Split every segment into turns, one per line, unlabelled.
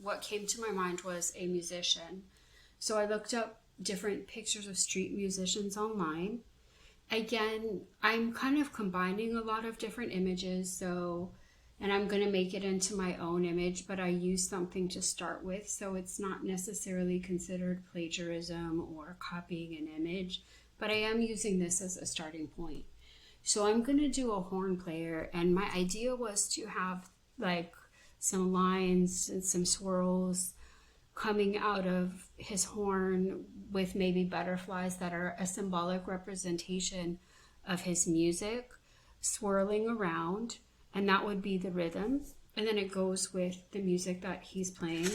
what came to my mind was a musician. So I looked up different pictures of street musicians online. Again, I'm kind of combining a lot of different images, and I'm going to make it into my own image, but I use something to start with, so it's not necessarily considered plagiarism or copying an image, but I am using this as a starting point. So I'm going to do a horn player, and my idea was to have like some lines and some swirls coming out of his horn with maybe butterflies that are a symbolic representation of his music swirling around, and that would be the rhythm, and then it goes with the music that he's playing.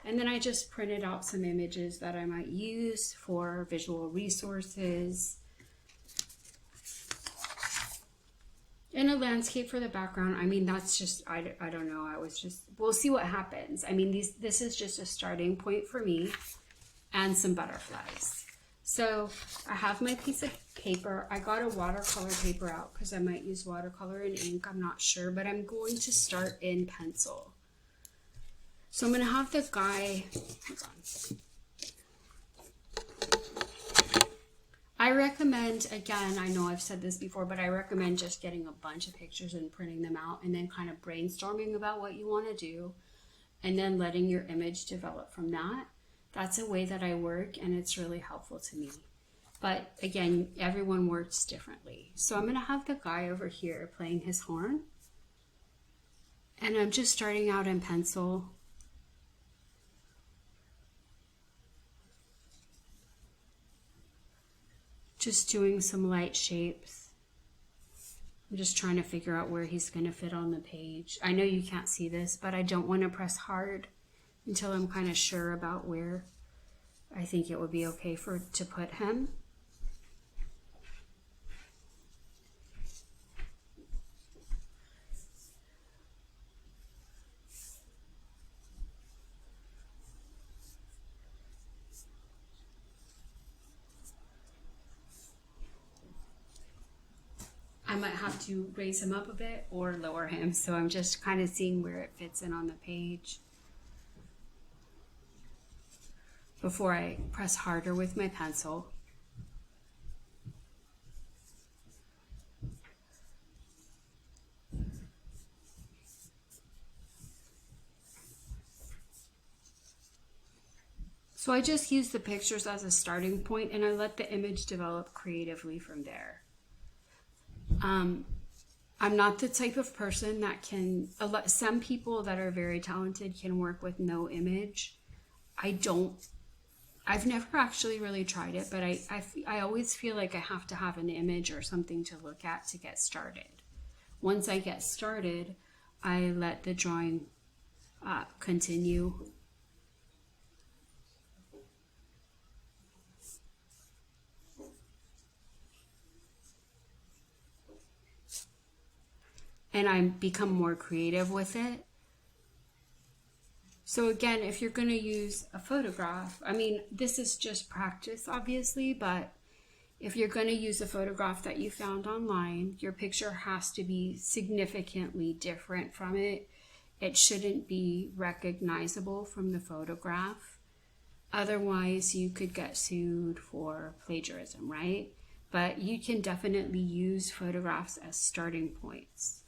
And then I just printed out some images that I might use for visual resources, and a landscape for the background. I mean, that's just, I don't know, we'll see what happens. I mean, this is just a starting point for me, and some butterflies. So I have my piece of paper. I got a watercolor paper out because I might use watercolor and ink, I'm not sure, but I'm going to start in pencil. So I'm going to have the guy, hold on. I recommend, again, I know I've said this before, but I recommend just getting a bunch of pictures and printing them out, and then kind of brainstorming about what you want to do, and then letting your image develop from that. That's a way that I work, and it's really helpful to me. But again, everyone works differently. So I'm going to have the guy over here playing his horn, and I'm just starting out in pencil. Just doing some light shapes. I'm just trying to figure out where he's going to fit on the page. I know you can't see this, but I don't want to press hard until I'm kind of sure about where I think it would be okay to put him. I might have to raise him up a bit or lower him, so I'm just kind of seeing where it fits in on the page before I press harder with my pencil. So I just use the pictures as a starting point, and I let the image develop creatively from there. I'm not the type of person that can, some people that are very talented can work with no image. I've never actually really tried it, but I always feel like I have to have an image or something to look at to get started. Once I get started, I let the drawing continue. And I become more creative with it. So again, if you're going to use a photograph, I mean, this is just practice, obviously, but if you're going to use a photograph that you found online, your picture has to be significantly different from it. It shouldn't be recognizable from the photograph. Otherwise, you could get sued for plagiarism, right? But you can definitely use photographs as starting points.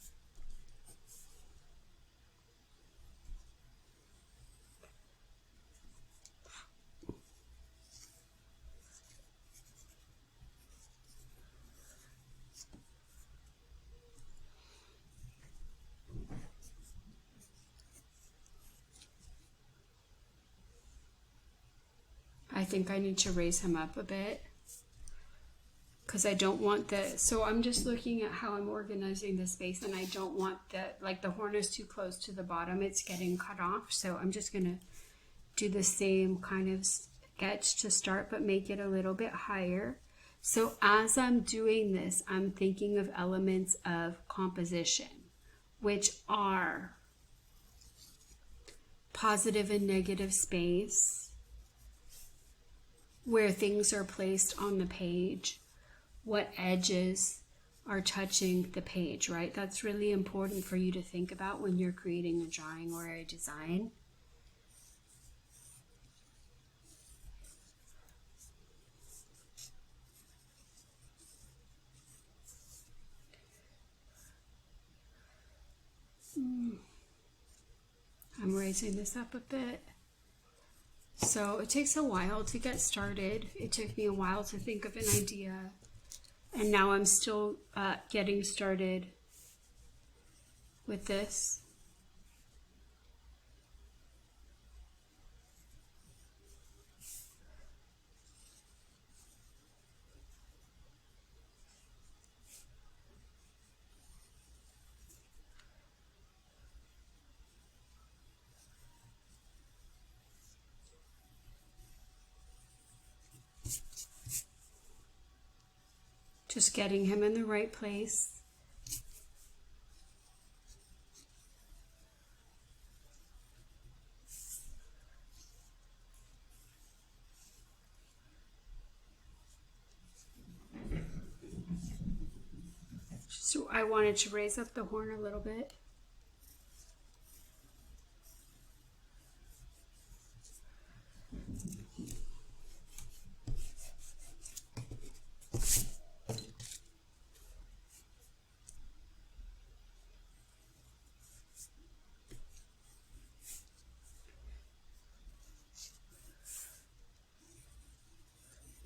I think I need to raise him up a bit because I don't want so I'm just looking at how I'm organizing the space, and I don't want the horn is too close to the bottom, it's getting cut off. So I'm just gonna do the same kind of sketch to start, but make it a little bit higher. So as I'm doing this, I'm thinking of elements of composition, which are positive and negative space, where things are placed on the page, what edges are touching the page, right? That's really important for you to think about when you're creating a drawing or a design. raising this up a bit. So it takes a while to get started. It took me a while to think of an idea, and now I'm still getting started with this. Just getting him in the right place. So I wanted to raise up the horn a little bit.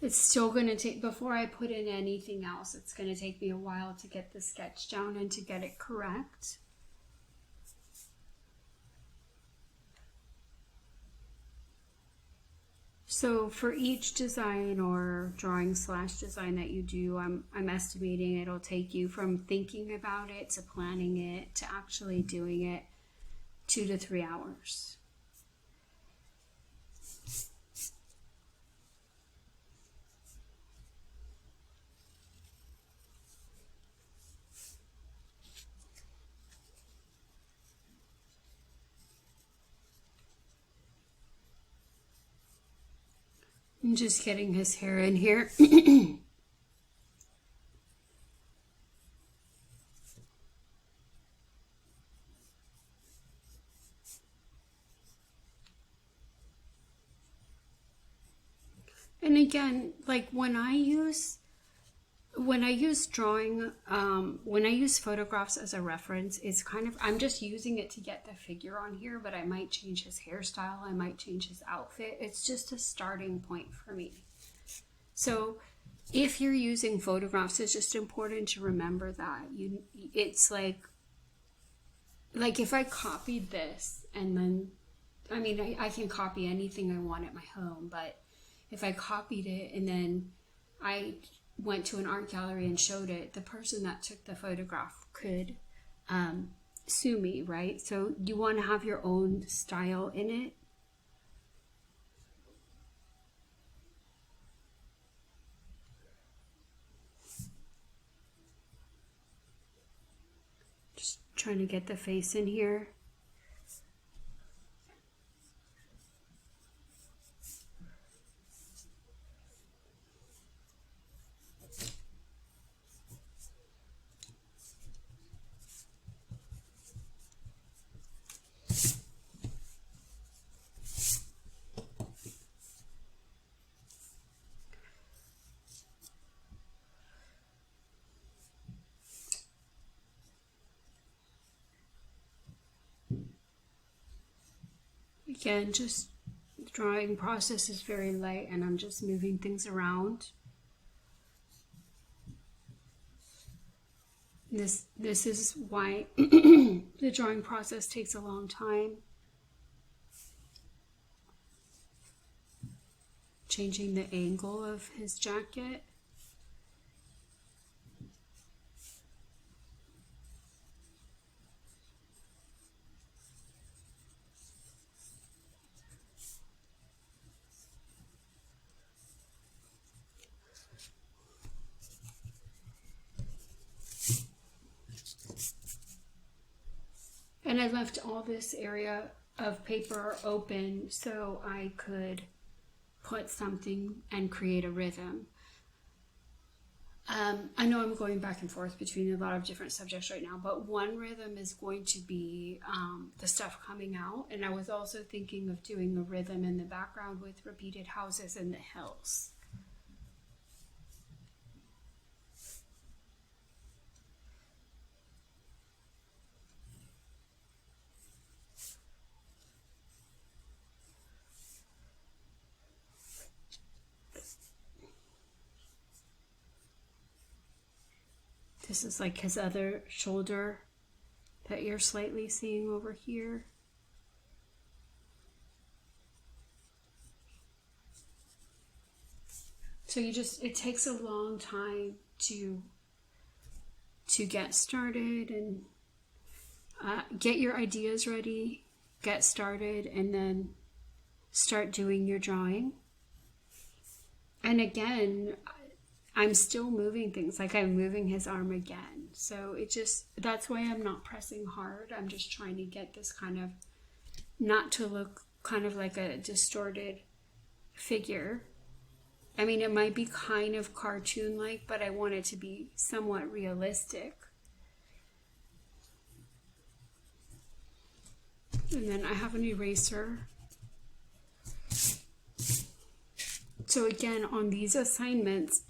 It's still going to take, before I put in anything else, it's going to take me a while to get the sketch down and to get it correct. So for each design or drawing / design that you do, I'm estimating it'll take you from thinking about it to planning it to actually doing it 2 to 3 hours. I'm just getting his hair in here. And again, like when I use drawing, when I use photographs as a reference, it's kind of, I'm just using it to get the figure on here, but I might change his hairstyle, I might change his outfit. It's just a starting point for me. So if you're using photographs, it's just important to remember that it's like if I copied this and then, I mean, I can copy anything I want at my home, but if I copied it and then I went to an art gallery and showed it, the person that took the photograph could sue me, right? So you want to have your own style in it. Just trying to get the face in here. Again, just the drawing process is very light and I'm just moving things around. This is why the drawing process takes a long time. Changing the angle of his jacket. And I left all this area of paper open so I could put something and create a rhythm. I know I'm going back and forth between a lot of different subjects right now, but one rhythm is going to be the stuff coming out. And I was also thinking of doing a rhythm in the background with repeated houses in the hills. This is like his other shoulder that you're slightly seeing over here. So it takes a long time to get started and get your ideas ready, get started, and then start doing your drawing. And again, I'm still moving things, like I'm moving his arm again. So that's why I'm not pressing hard. I'm just trying to get this kind of, not to look kind of like a distorted figure. I mean, it might be kind of cartoon-like, but I want it to be somewhat realistic. And then I have an eraser. So again, on these assignments,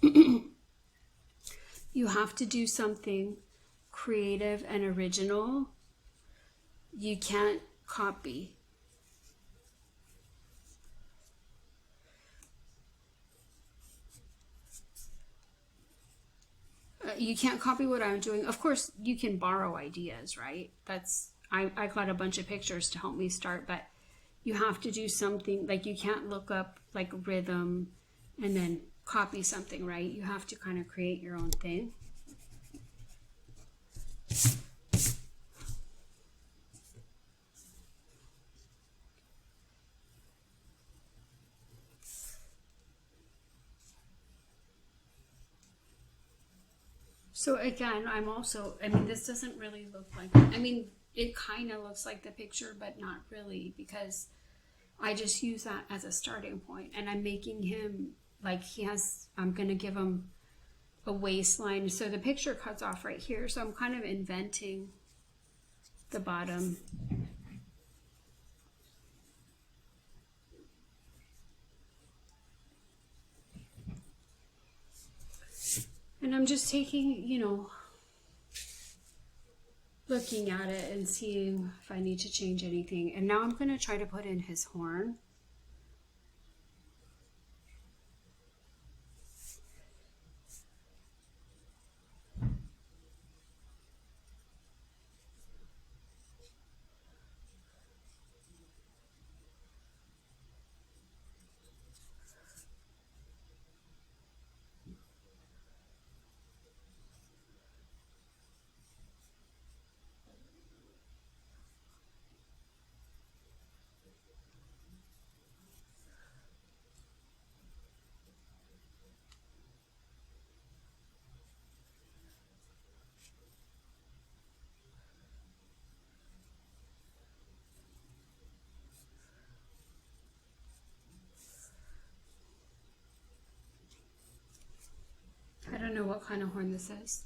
you have to do something creative and original. You can't copy. You can't copy what I'm doing. Of course, you can borrow ideas, right? I got a bunch of pictures to help me start, but you have to do something, like you can't look up like rhythm and then copy something, right? You have to kind of create your own thing. So again, I mean, this doesn't really look like, I mean, it kind of looks like the picture, but not really, because I just use that as a starting point, and I'm making him like I'm going to give him a waistline. So the picture cuts off right here. So I'm kind of inventing the bottom. And I'm just taking, looking at it and seeing if I need to change anything. And now I'm going to try to put in his horn. I don't know what kind of horn this is.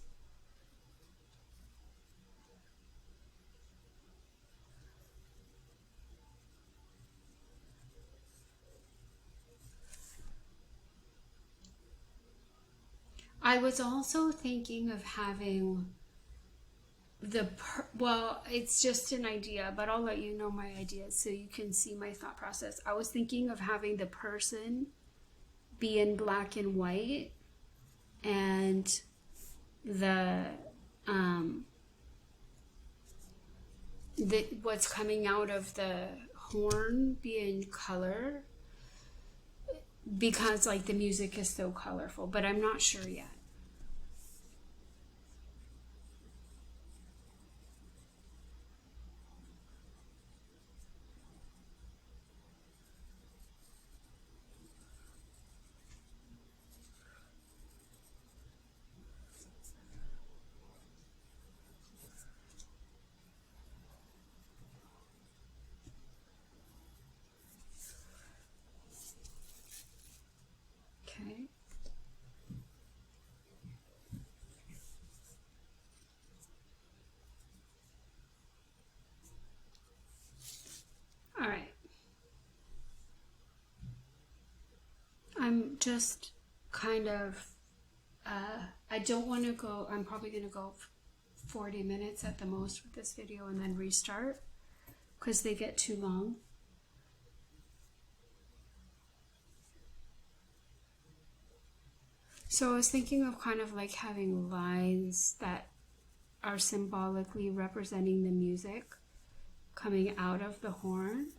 I was also thinking of having well, it's just an idea, but I'll let you know my ideas so you can see my thought process. I was thinking of having the person be in black and white, and what's coming out of the horn be in color, because like the music is so colorful, but I'm not sure yet. Okay. All right. I'm just kind of, I don't want to go, I'm probably going to go 40 minutes at the most with this video and then restart because they get too long. So I was thinking of kind of like having lines that are symbolically representing the music coming out of the horn.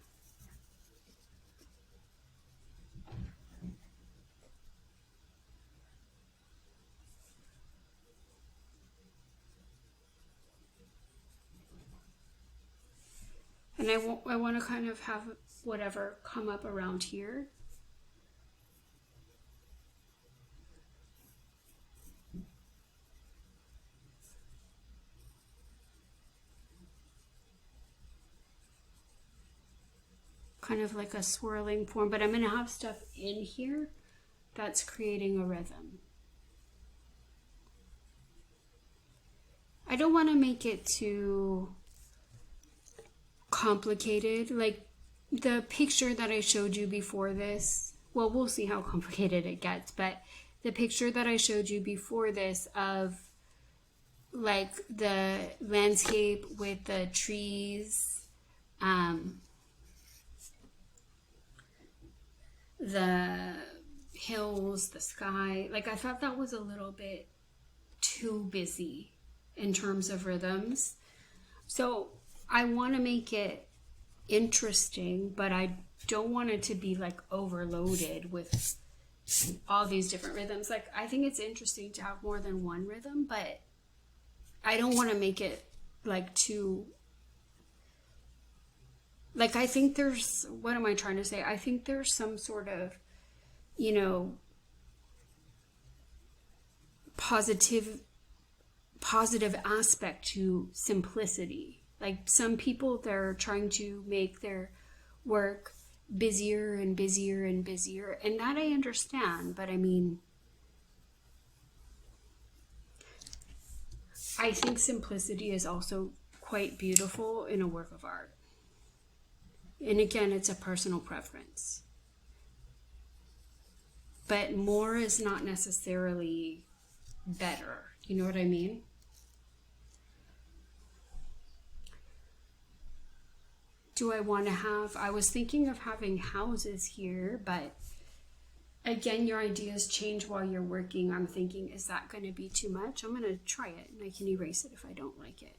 And I want to kind of have whatever come up around here. Kind of like a swirling form, but I'm going to have stuff in here that's creating a rhythm. I don't want to make it too complicated. Like the picture that I showed you before this, well, we'll see how complicated it gets, but the picture that I showed you before this of like the landscape with the trees, the hills, the sky, like I thought that was a little bit too busy in terms of rhythms. So I want to make it interesting, but I don't want it to be like overloaded with all these different rhythms. Like I think it's interesting to have more than one rhythm, but I don't want to make it like too, like I think there's, what am I trying to say? I think there's some sort of, you know, positive aspect to simplicity. Like some people, they're trying to make their work busier and busier and busier, and that I understand, but I mean, I think simplicity is also quite beautiful in a work of art. And again, it's a personal preference. But more is not necessarily better. You know what I mean? Do I want to have, I was thinking of having houses here, but again, your ideas change while you're working. I'm thinking, is that going to be too much? I'm going to try it and I can erase it if I don't like it.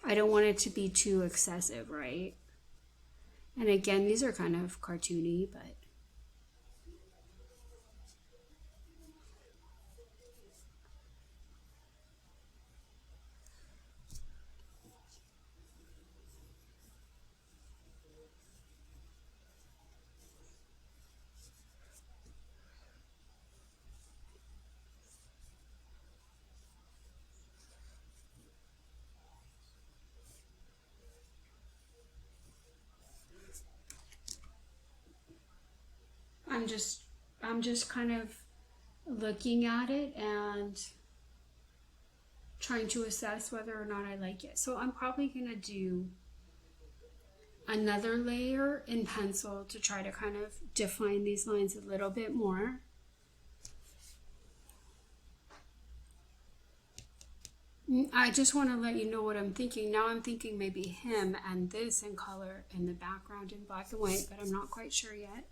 I don't want it to be too excessive, right? And again, these are kind of cartoony, but I'm just kind of looking at it and trying to assess whether or not I like it. So I'm probably going to do another layer in pencil to try to kind of define these lines a little bit more. I just want to let you know what I'm thinking. Now I'm thinking maybe him and this in color and the background in black and white, but I'm not quite sure yet.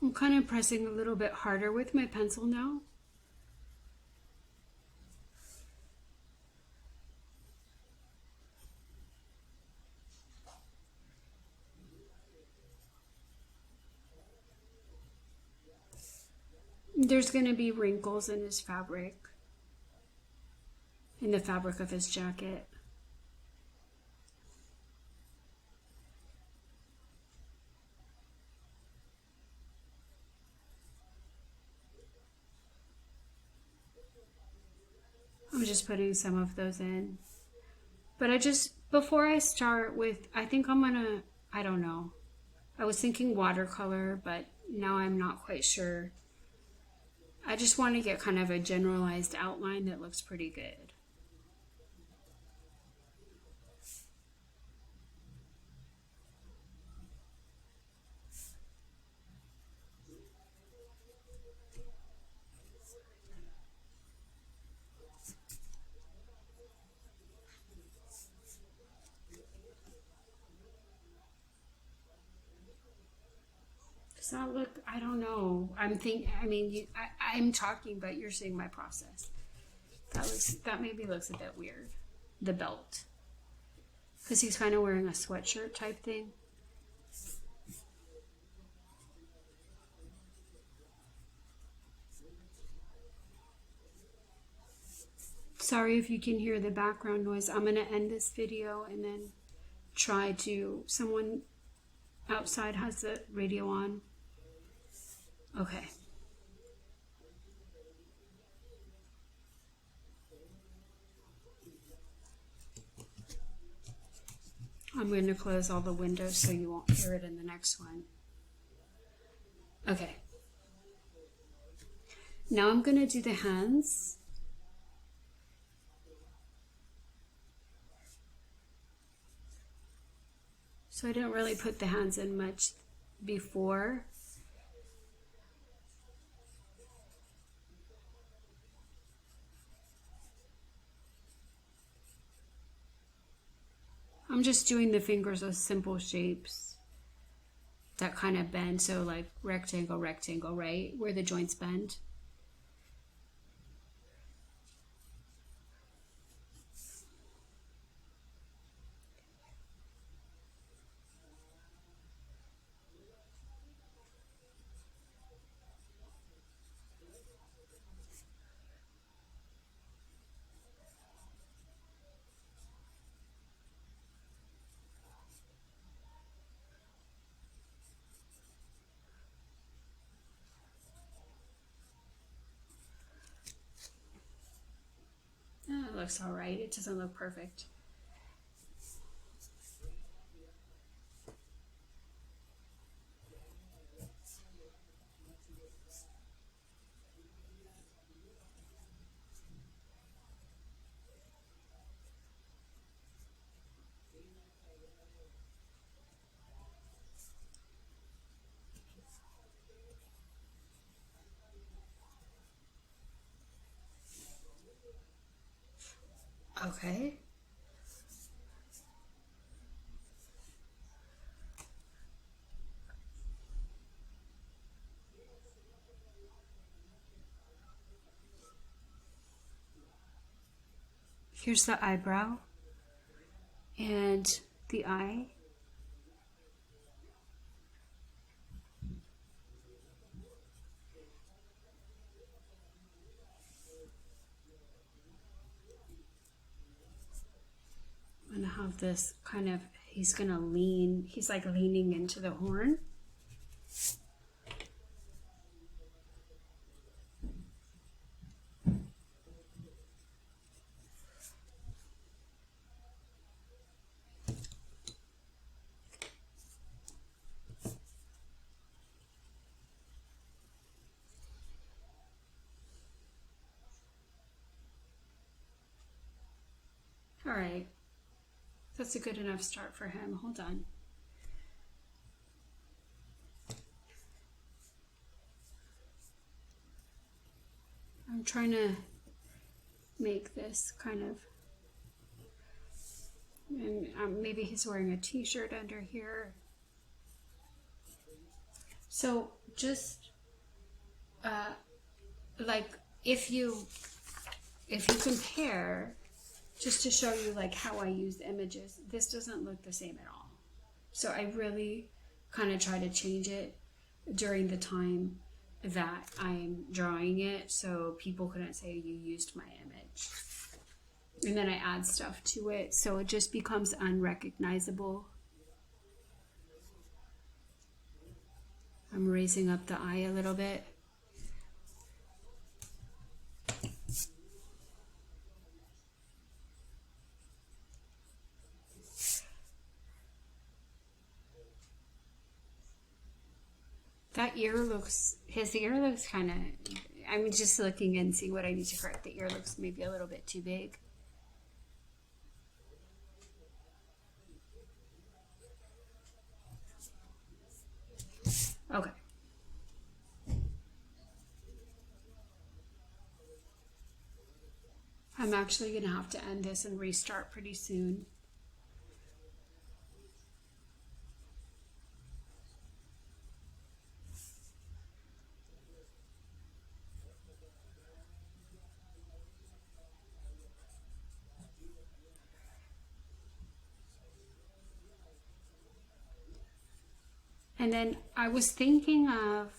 I'm kind of pressing a little bit harder with my pencil now. There's going to be wrinkles in his fabric, in the fabric of his jacket. I'm just putting some of those in. But before I start with, I think I'm gonna, I don't know. I was thinking watercolor, but now I'm not quite sure. I just want to get kind of a generalized outline that looks pretty good. Does that look, I don't know. I'm talking, but you're seeing my process. That maybe looks a bit weird. The belt. Because he's kind of wearing a sweatshirt type thing. Sorry if you can hear the background noise. I'm going to end this video and then someone outside has the radio on. Okay. I'm going to close all the windows so you won't hear it in the next one. Okay. Now I'm going to do the hands. So I didn't really put the hands in much before. I'm just doing the fingers as simple shapes that kind of bend. So like rectangle, rectangle, right? Where the joints bend. It looks all right. It doesn't look perfect. Okay. Here's the eyebrow and the eye. I'm gonna have this kind of, he's like leaning into the horn. All right, that's a good enough start for him. Hold on. I'm trying to make this kind of, and maybe he's wearing a t-shirt under here. So just like if you compare, just to show you like how I use images, this doesn't look the same at all. So I really kind of try to change it during the time that I'm drawing it so people couldn't say you used my image. And then I add stuff to it so it just becomes unrecognizable. I'm raising up the eye a little bit. That ear looks, his ear looks kind of, I'm just looking and see what I need to correct. The ear looks maybe a little bit too big. Okay. I'm actually going to have to end this and restart pretty soon. And then I was thinking of,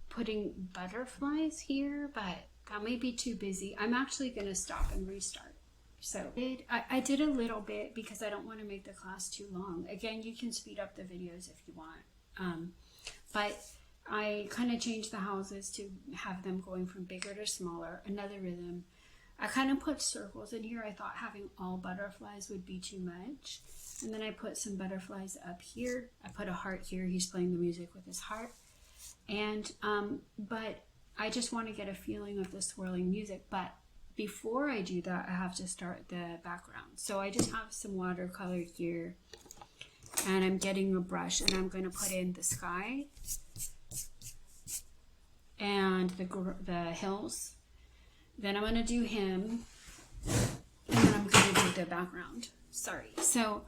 putting butterflies here, but that may be too busy. I'm actually going to stop and restart. So I did a little bit because I don't want to make the class too long. Again, you can speed up the videos if you want. But I kind of changed the houses to have them going from bigger to smaller. Another rhythm. I kind of put circles in here. I thought having all butterflies would be too much. And then I put some butterflies up here. I put a heart here. He's playing the music with his heart. And, but I just want to get a feeling of the swirling music. But before I do that, I have to start the background. So I just have some watercolor here. And I'm getting a brush and I'm going to put in the sky and the hills. Then I'm going to do him, and then I'm going to do the background. Sorry. So,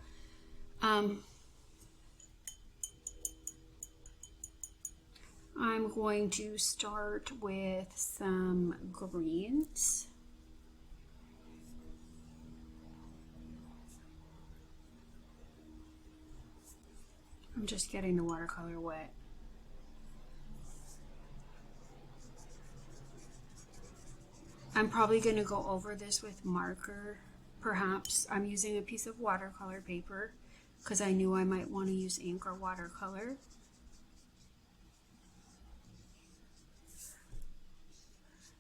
I'm going to start with some greens. I'm just getting the watercolor wet. I'm probably going to go over this with marker, perhaps. I'm using a piece of watercolor paper because I knew I might want to use ink or watercolor.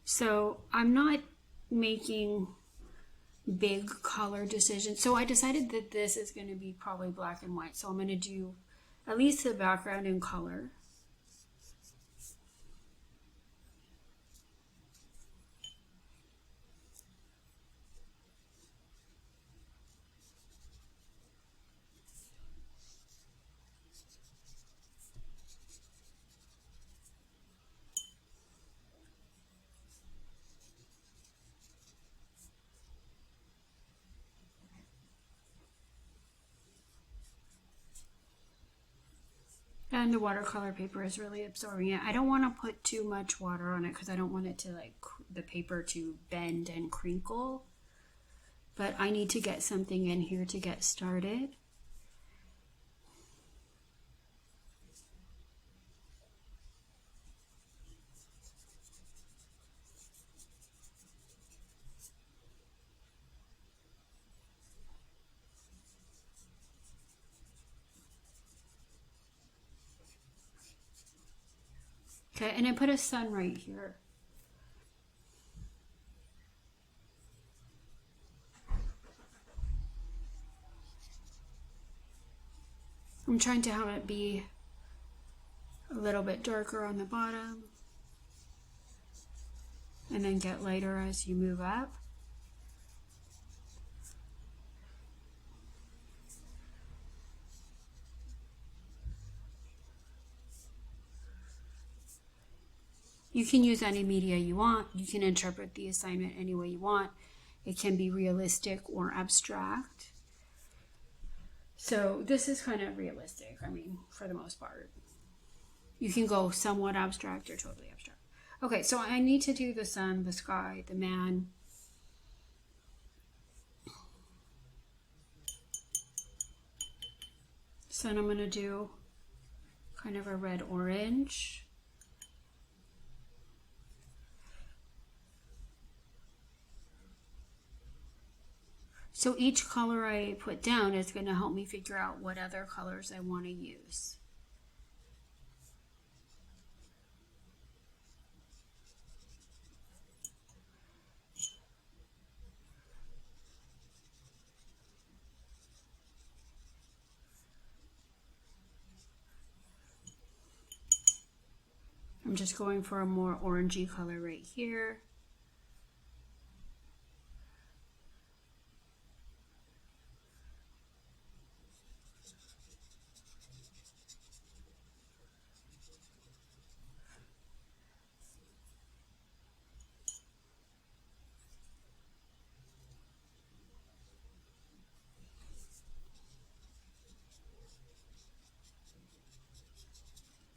So I'm not making big color decisions. So I decided that this is going to be probably black and white. So I'm going to do at least the background in color. And the watercolor paper is really absorbing it. I don't want to put too much water on it because I don't want it to the paper to bend and crinkle. But I need to get something in here to get started. Okay, and I put a sun right here. I'm trying to have it be a little bit darker on the bottom and then get lighter as you move up. You can use any media you want. You can interpret the assignment any way you want. It can be realistic or abstract. So this is kind of realistic, I mean, for the most part. You can go somewhat abstract or totally abstract. Okay, so I need to do the sun, the sky, the man. Sun I'm going to do kind of a red-orange. So each color I put down is going to help me figure out what other colors I want to use. I'm just going for a more orangey color right here.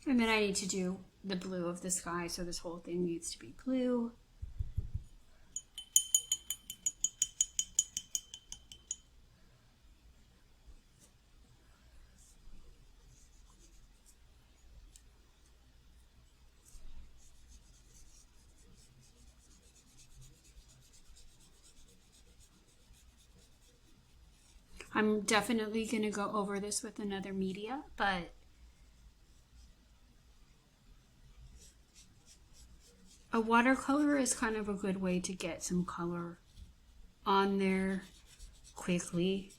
And then I need to do the blue of the sky, so this whole thing needs to be blue. I'm definitely going to go over this with another media, but a watercolor is kind of a good way to get some color on there quickly.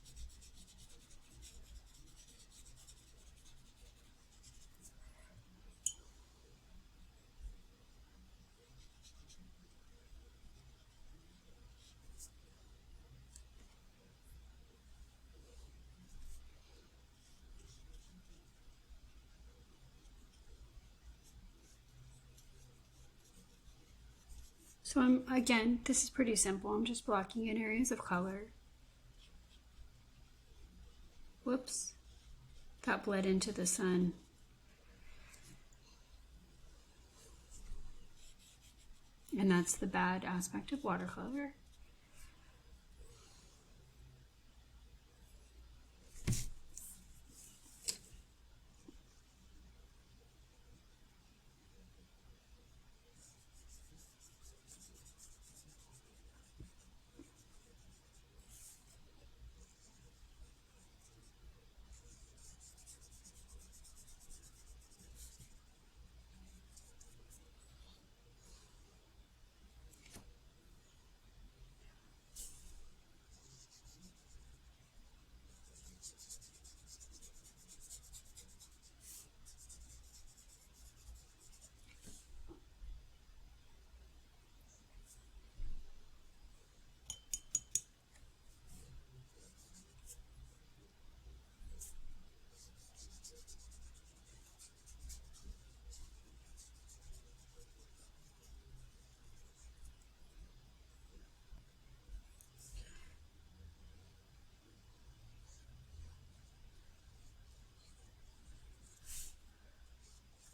So again, this is pretty simple. I'm just blocking in areas of color. Whoops, that bled into the sun. And that's the bad aspect of watercolor.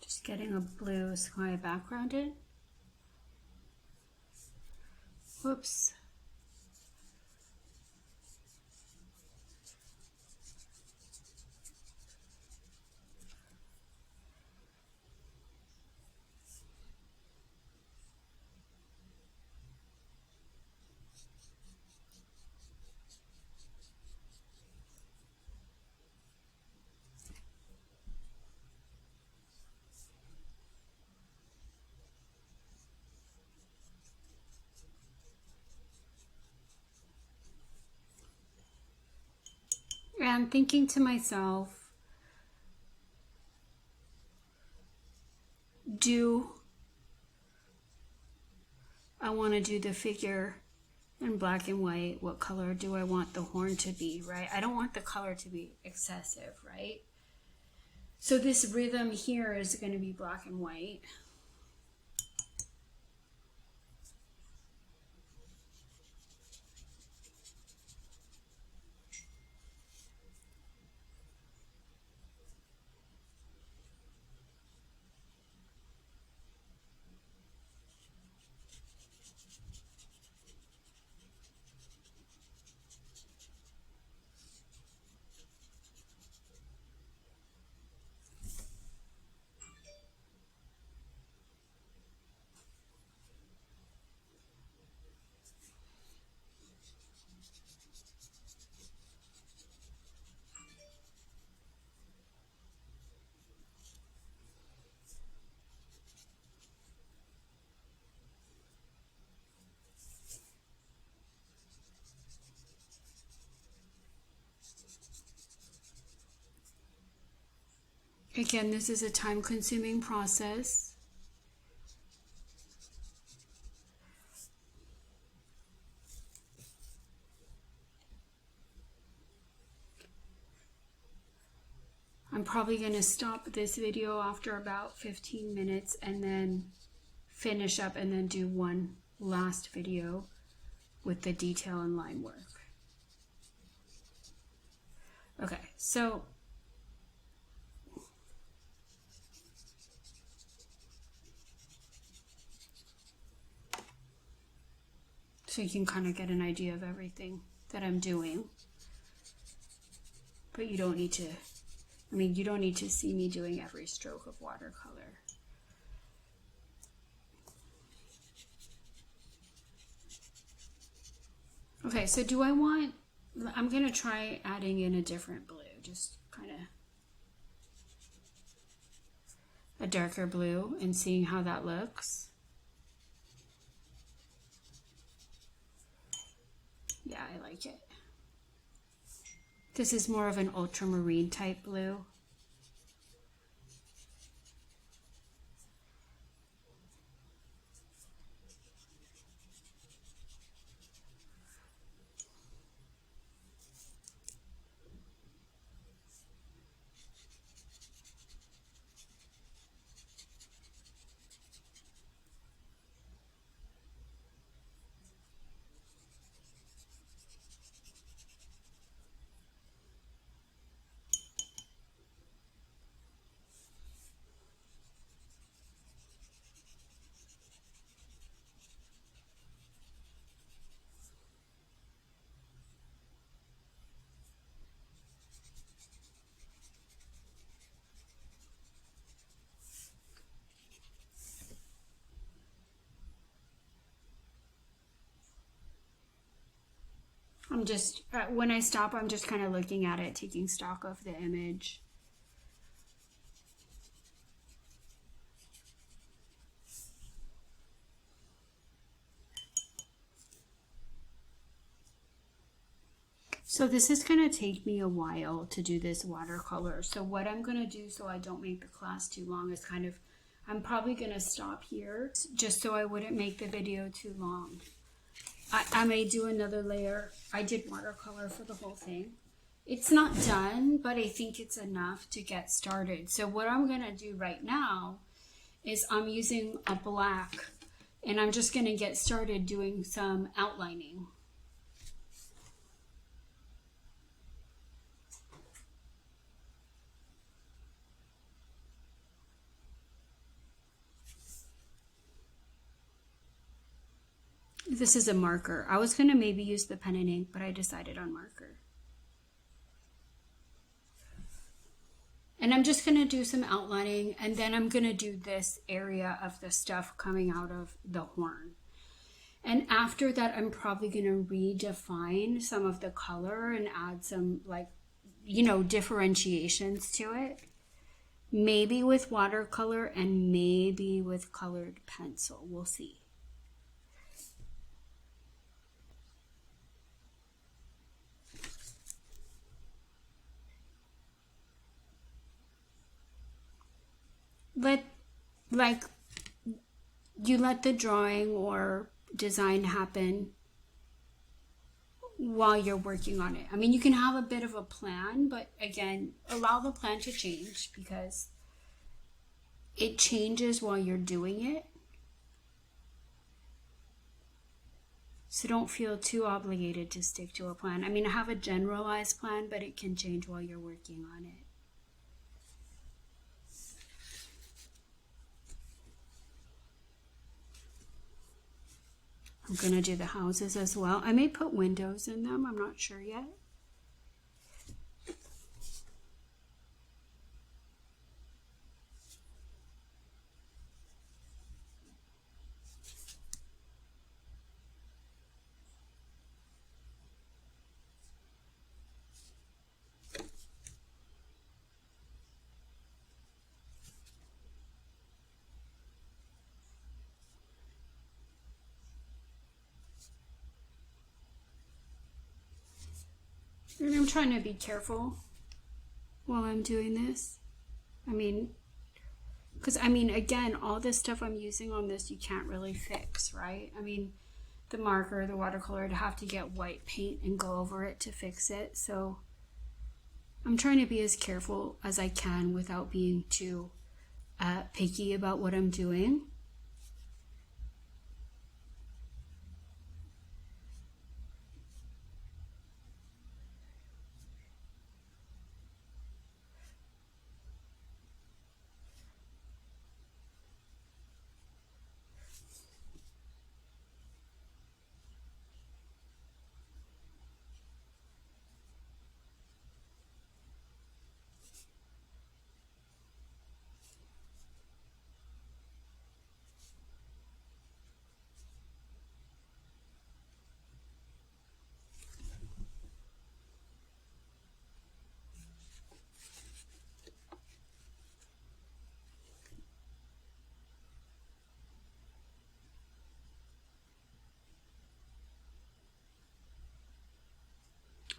Just getting a blue sky background in. Whoops. And thinking to myself, I want to do the figure in black and white? What color do I want the horn to be, right? I don't want the color to be excessive, right? So this rhythm here is going to be black and white. Again, this is a time-consuming process. I'm probably going to stop this video after about 15 minutes and then finish up and then do one last video with the detail and line work. Okay, so you can kind of get an idea of everything that I'm doing. But you don't need to, you don't need to see me doing every stroke of watercolor. Okay, so I'm going to try adding in a different blue, just kind of a darker blue and seeing how that looks. Yeah, I like it. This is more of an ultramarine type blue. I'm just, when I stop, I'm just kind of looking at it, taking stock of the image. So this is going to take me a while to do this watercolor. So what I'm going to do so I don't make the class too long is I'm probably going to stop here just so I wouldn't make the video too long. I may do another layer. I did watercolor for the whole thing. It's not done, but I think it's enough to get started. So what I'm going to do right now is I'm using a black and I'm just going to get started doing some outlining. This is a marker. I was going to maybe use the pen and ink, but I decided on marker. And I'm just going to do some outlining, and then I'm going to do this area of the stuff coming out of the horn. And after that, I'm probably going to redefine some of the color and add some, differentiations to it. Maybe with watercolor and maybe with colored pencil. We'll see. You let the drawing or design happen while you're working on it. You can have a bit of a plan, but again, allow the plan to change because it changes while you're doing it. So don't feel too obligated to stick to a plan. I have a generalized plan, but it can change while you're working on it. I'm going to do the houses as well. I may put windows in them. I'm not sure yet. And I'm trying to be careful while I'm doing this. Because again, all this stuff I'm using on this, you can't really fix, right? The marker, the watercolor, I'd have to get white paint and go over it to fix it. So I'm trying to be as careful as I can without being too picky about what I'm doing.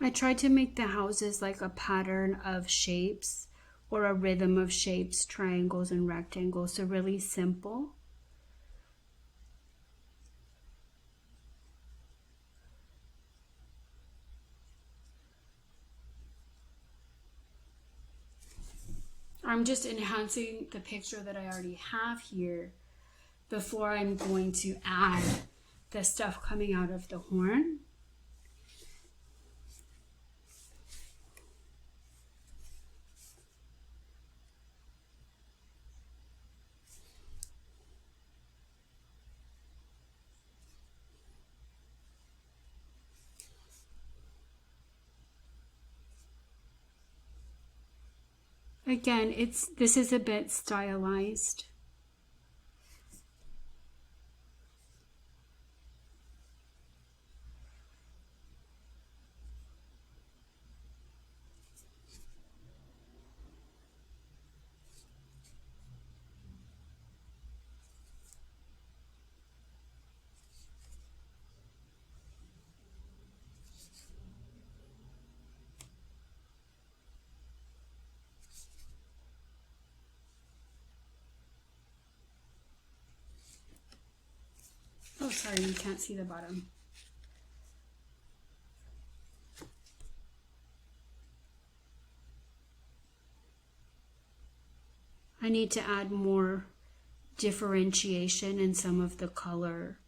I tried to make the houses like a pattern of shapes or a rhythm of shapes, triangles and rectangles, so really simple. I'm just enhancing the picture that I already have here before I'm going to add the stuff coming out of the horn. Again, this is a bit stylized. Oh, sorry, you can't see the bottom. I need to add more differentiation in some of the color,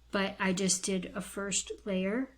but I just did a first layer.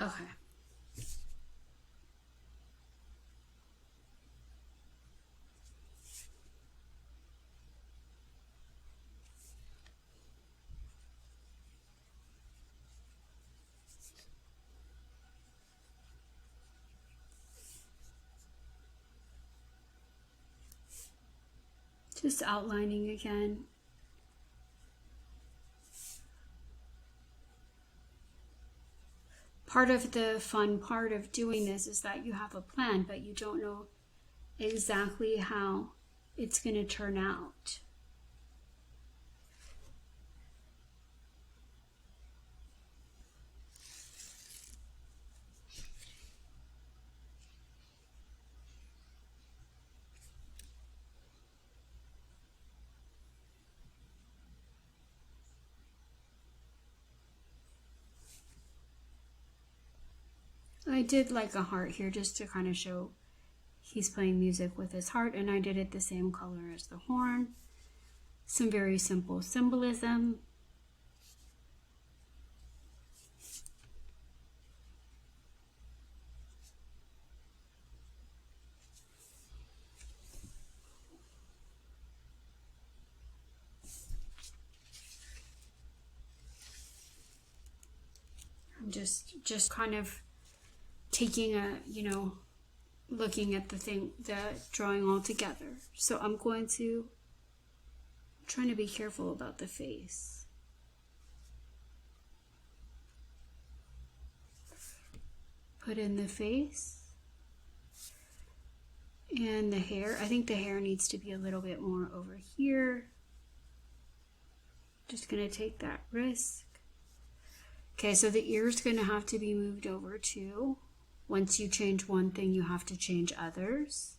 Okay. Just outlining again. Part of the fun part of doing this is that you have a plan, but you don't know exactly how it's going to turn out. I did like a heart here just to kind of show he's playing music with his heart, and I did it the same color as the horn. Some very simple symbolism. just kind of taking a, looking at the drawing all together. So I'm trying to be careful about the face. Put in the face and the hair. I think the hair needs to be a little bit more over here. Just gonna take that risk. Okay, so the ear's gonna have to be moved over too. Once you change one thing, you have to change others.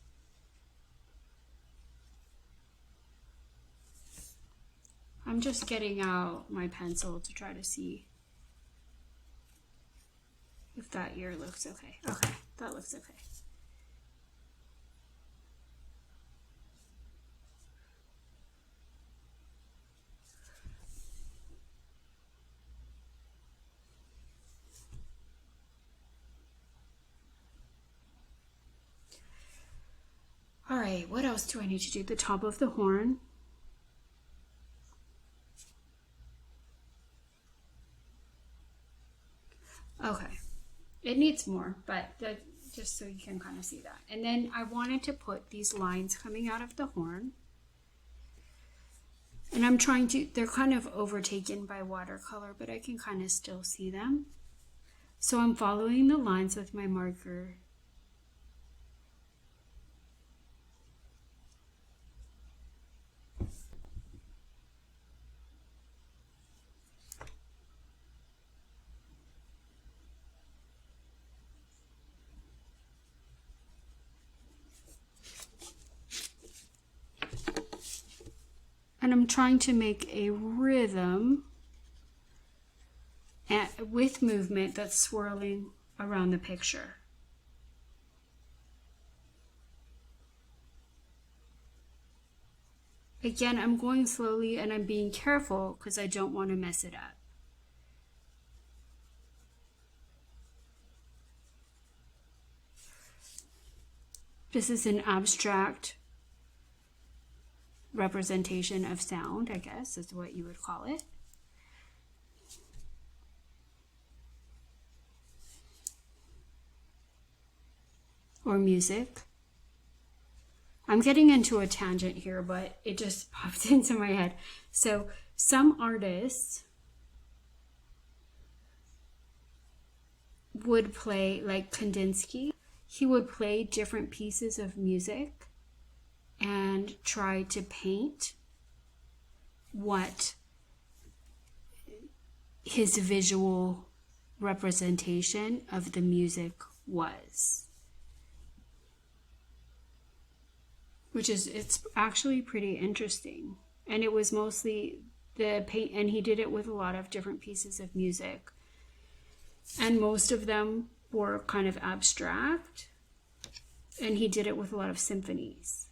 I'm just getting out my pencil to try to see if that ear looks okay. Okay, that looks okay. All right, what else do I need to do? The top of the horn. Okay, it needs more, but just so you can kind of see that. And then I wanted to put these lines coming out of the horn. And I'm trying to, they're kind of overtaken by watercolor, but I can kind of still see them. So I'm following the lines with my marker. And I'm trying to make a rhythm with movement that's swirling around the picture. Again, I'm going slowly and I'm being careful because I don't want to mess it up. This is an abstract representation of sound, I guess is what you would call it. Or music. I'm getting into a tangent here, but it just popped into my head. So some artists would play, like Kandinsky, he would play different pieces of music and try to paint what his visual representation of the music was. It's actually pretty interesting. And it was mostly the paint, and he did it with a lot of different pieces of music. And most of them were kind of abstract. And he did it with a lot of symphonies.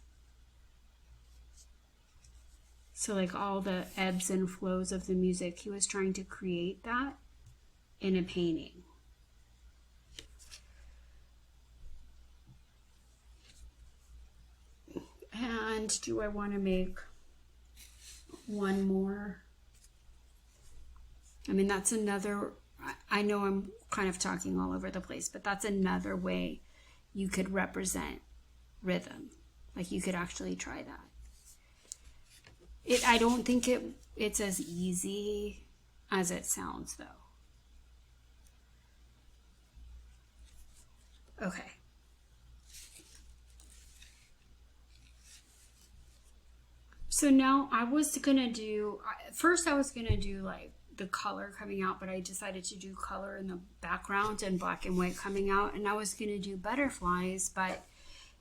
So like all the ebbs and flows of the music, he was trying to create that in a painting. And do I want to make one more? I mean, that's another, I know I'm kind of talking all over the place, but that's another way you could represent rhythm. Like you could actually try that. I don't think it's as easy as it sounds though. Okay. So now first I was gonna do like the color coming out, but I decided to do color in the background and black and white coming out, and I was gonna do butterflies, but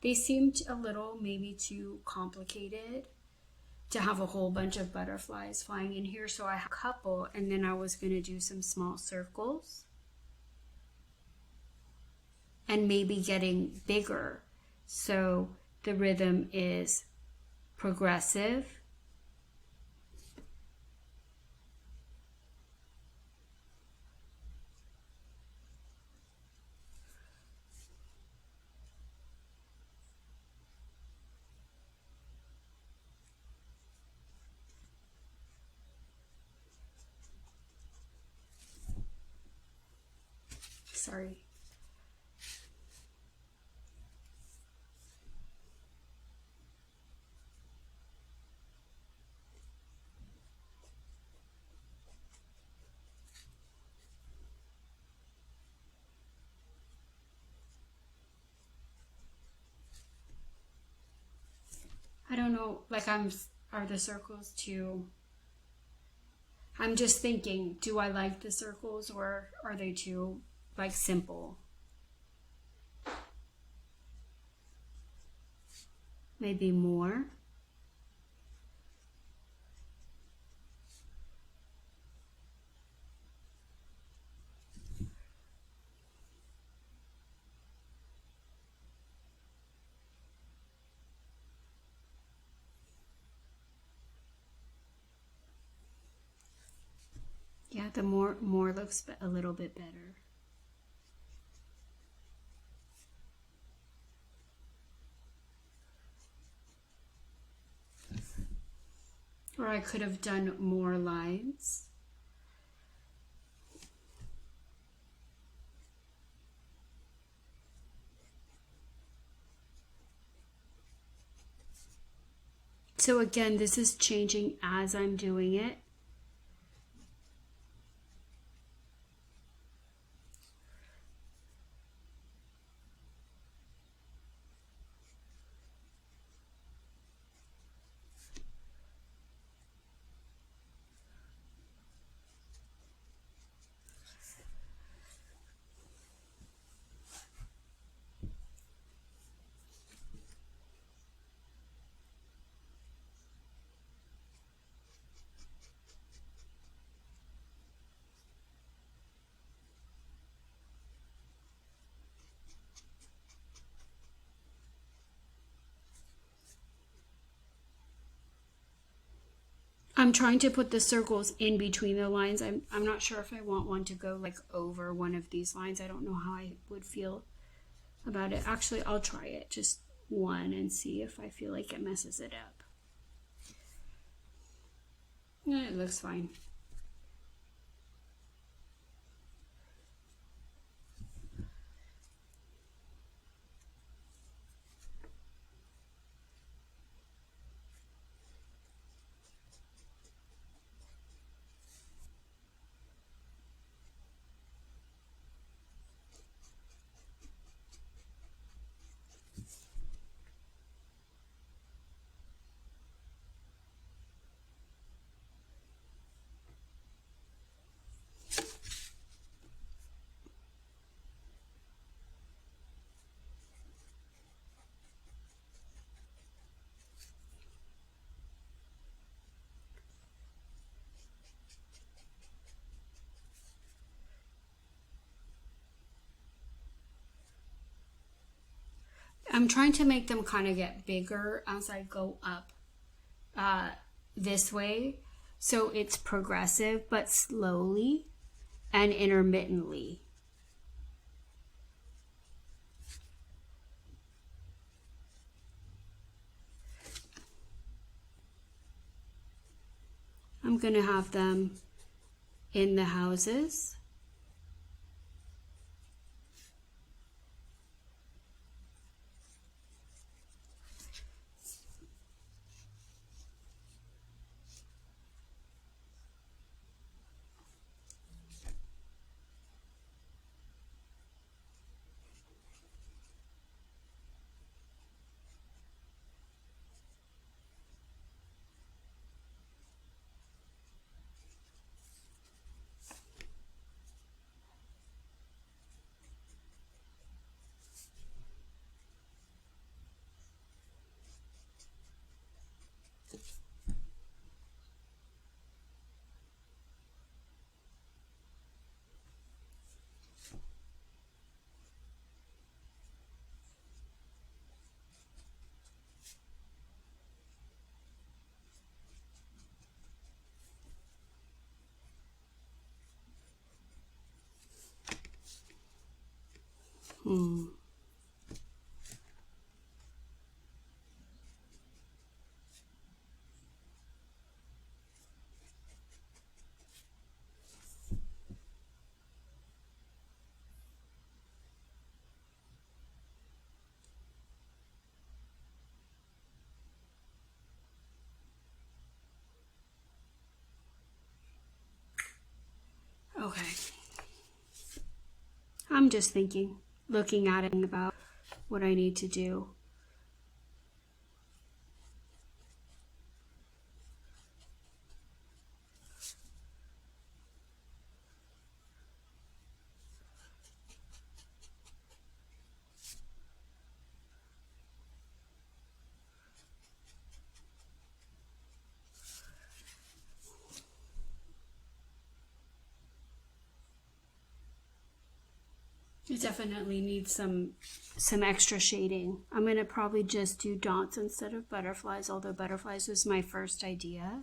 they seemed a little maybe too complicated to have a whole bunch of butterflies flying in here, so I have a couple, and then I was gonna do some small circles and maybe getting bigger, so the rhythm is progressive. sorry. I don't know, like are the circles too, I'm just thinking, do I like the circles or are they too like simple? Maybe more. Yeah, the more looks a little bit better. Or I could have done more lines. So again, this is changing as I'm doing it. I'm trying to put the circles in between the lines. I'm not sure if I want one to go like over one of these lines. I don't know how I would feel about it. Actually, I'll try it, just one, and see if I feel like it messes it up. Yeah, it looks fine. I'm trying to make them kind of get bigger as I go up this way. So it's progressive, but slowly and intermittently. I'm going to have them in the houses. Okay. I'm just thinking, looking at it about what I need to do. It definitely needs some extra shading. I'm going to probably just do dots instead of butterflies, although butterflies was my first idea.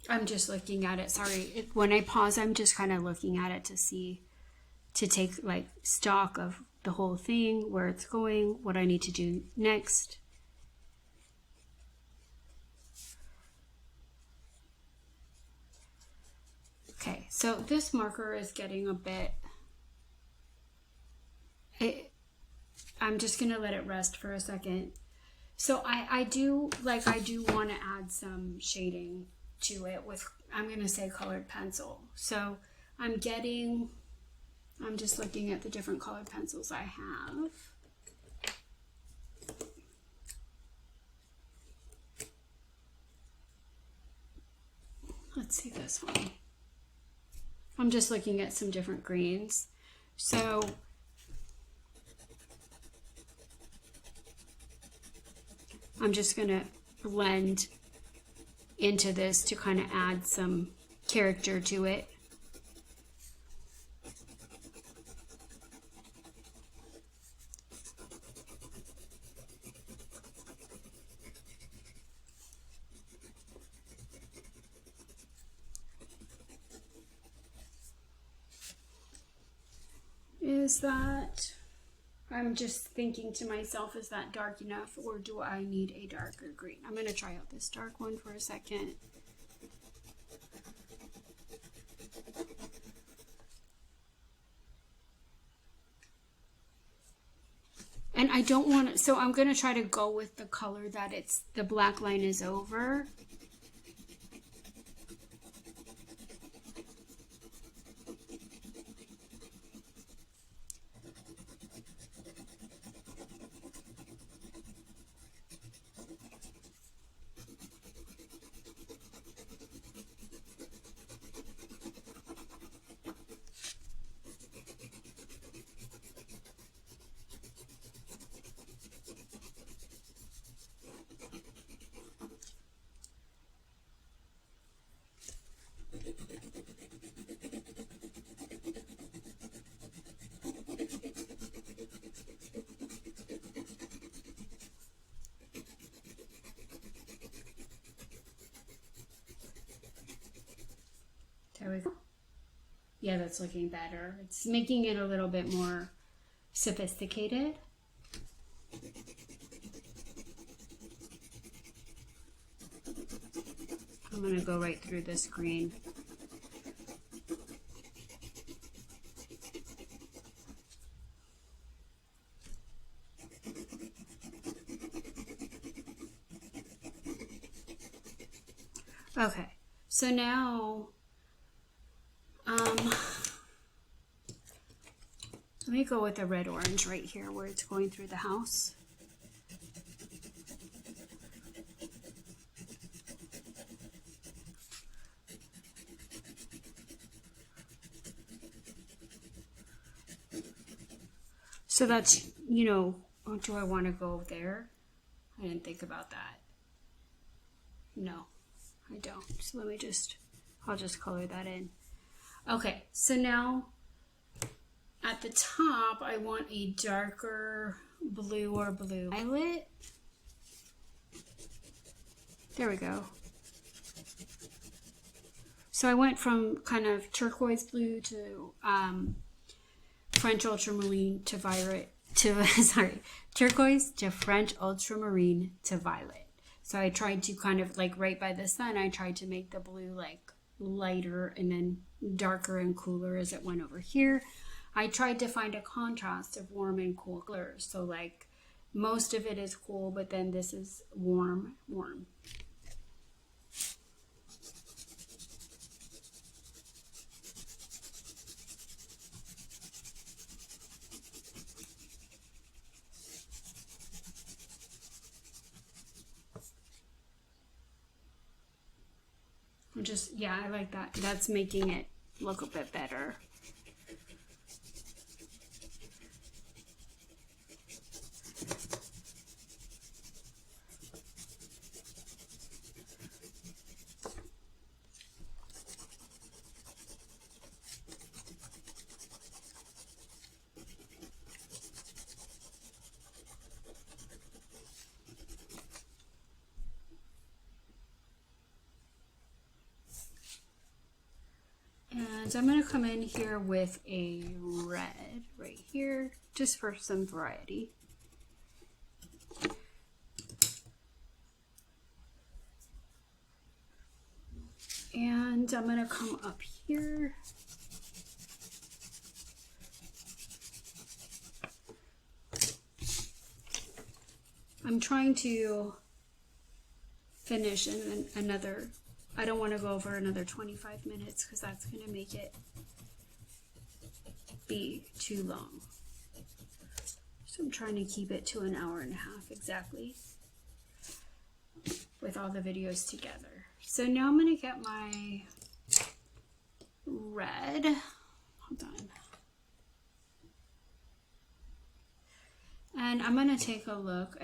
I'm just looking at it. Sorry, when I pause, I'm just kind of looking at it to take like stock of the whole thing, where it's going, what I need to do next. Okay, so this marker is getting a bit, I'm just gonna let it rest for a second. So I do want to add some shading to it with, I'm gonna say, colored pencil. So I'm just looking at the different colored pencils I have. Let's see this one. I'm just looking at some different greens. So I'm just gonna blend into this to kind of add some character to it. Is that, I'm just thinking to myself, is that dark enough, or do I need a darker green? I'm going to try out this dark one for a second. And I don't want to, so I'm going to try to go with the color that the black line is over. There we go. Yeah, that's looking better. It's making it a little bit more sophisticated. I'm going to go right through this green. Okay, so now let me go with the red orange right here where it's going through the house. So that's, oh, do I want to go there? I didn't think about that. No, I don't. So I'll just color that in. Okay, so now at the top, I want a darker blue or blue violet. There we go. So I went from kind of turquoise blue to French ultramarine to violet to sorry, turquoise to French ultramarine to violet. So I tried to kind of like right by the sun, I tried to make the blue like lighter and then darker and cooler as it went over here. I tried to find a contrast of warm and cool colors. So like most of it is cool, but then this is warm. Just, yeah, I like that. That's making it look a bit better. And I'm going to come in here with a red right here, just for some variety. And I'm going to come up here. I'm trying to finish in another, I don't want to go over another 25 minutes because that's going to make it be too long. So I'm trying to keep it to an hour and a half exactly with all the videos together. So now I'm going to get my red. Hold on. And I'm going to take a look.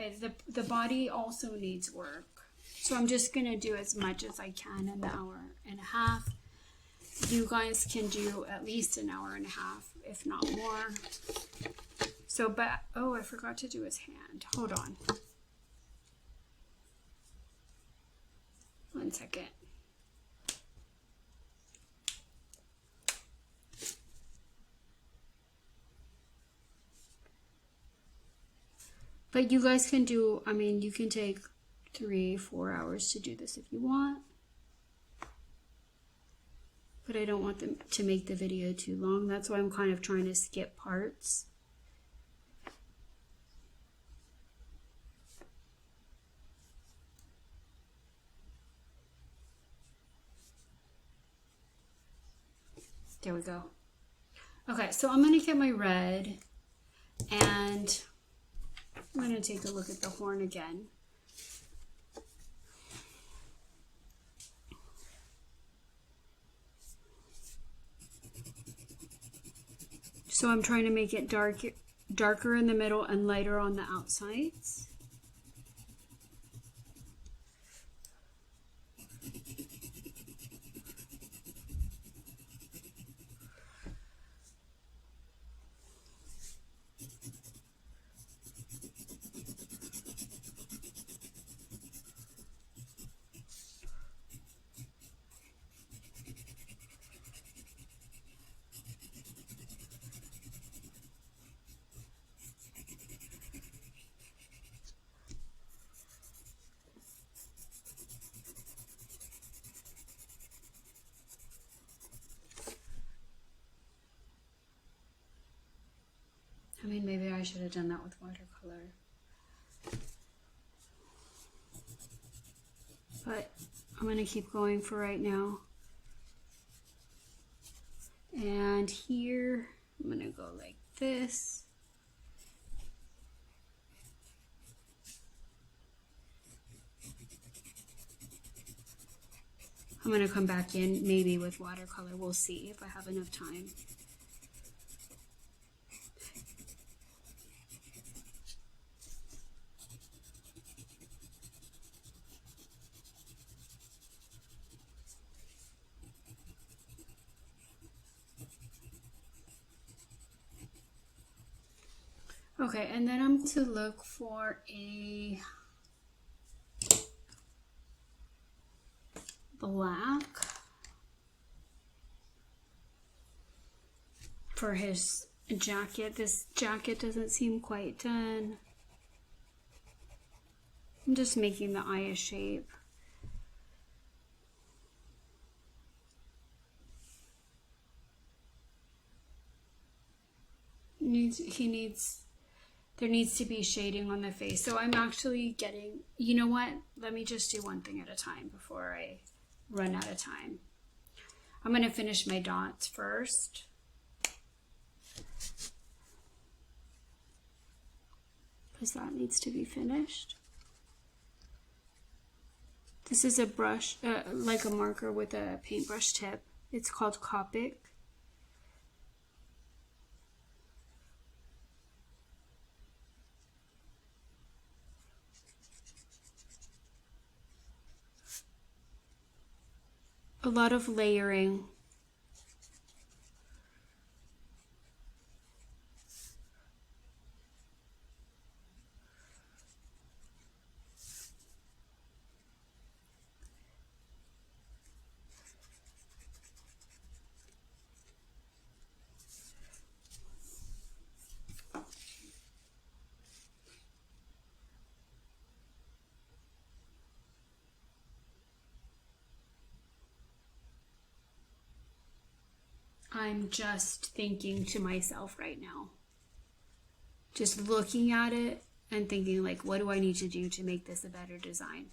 The body also needs work. So I'm just going to do as much as I can in the hour and a half. You guys can do at least an hour and a half, if not more. So, but, oh, I forgot to do his hand. Hold on. 1 second. But you guys can do, I mean, you can take 3-4 hours to do this if you want. But I don't want them to make the video too long. That's why I'm kind of trying to skip parts. There we go. Okay, so I'm going to get my red and I'm going to take a look at the horn again. So I'm trying to make it darker in the middle and lighter on the outsides. I mean, maybe I should have done that with watercolor. But I'm going to keep going for right now. And here, I'm going to go like this. I'm going to come back in maybe with watercolor. We'll see if I have enough time. Okay, and then I'm going to look for a black for his jacket. This jacket doesn't seem quite done. I'm just making the eye a shape. There needs to be shading on the face. So I'm actually getting, you know what? Let me just do one thing at a time before I run out of time. I'm going to finish my dots first. Because that needs to be finished. This is a brush, like a marker with a paintbrush tip. It's called Copic. A lot of layering. I'm just thinking to myself right now, just looking at it and thinking like, what do I need to do to make this a better design?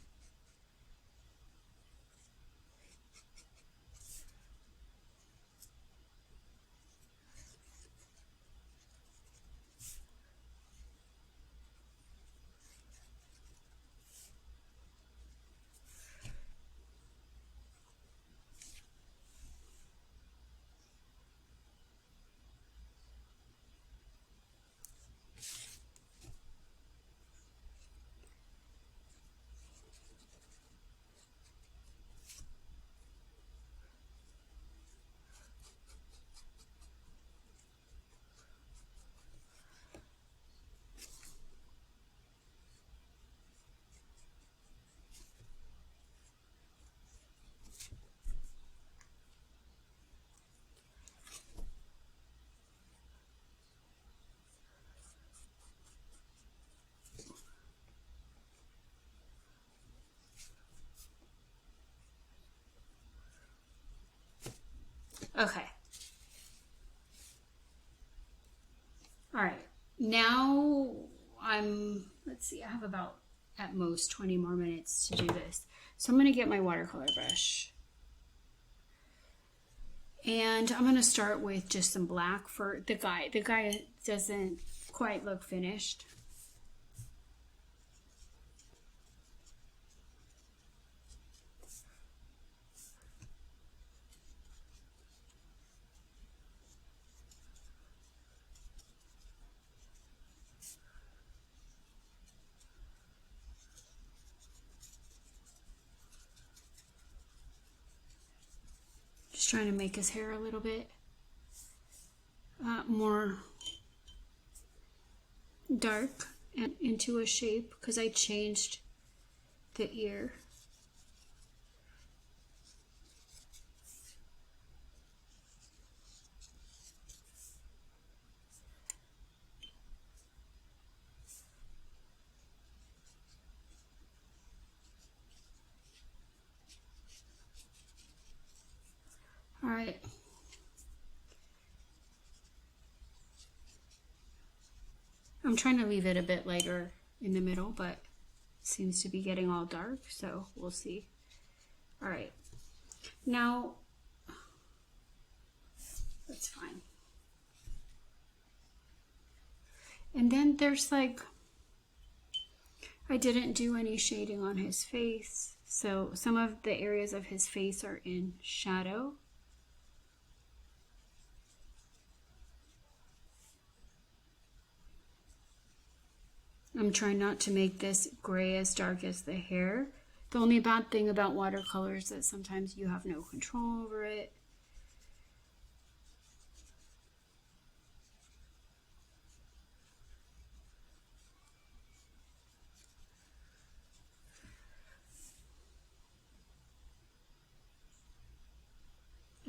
Okay. All right. Now let's see, I have about at most 20 more minutes to do this. So I'm going to get my watercolor brush. And I'm going to start with just some black for the guy. The guy doesn't quite look finished. Just trying to make his hair a little bit more dark and into a shape because I changed the ear. All right. I'm trying to leave it a bit lighter in the middle, but it seems to be getting all dark, so we'll see. All right. Now, that's fine. And then there's like, I didn't do any shading on his face, so some of the areas of his face are in shadow. I'm trying not to make this gray as dark as the hair. The only bad thing about watercolor is that sometimes you have no control over it.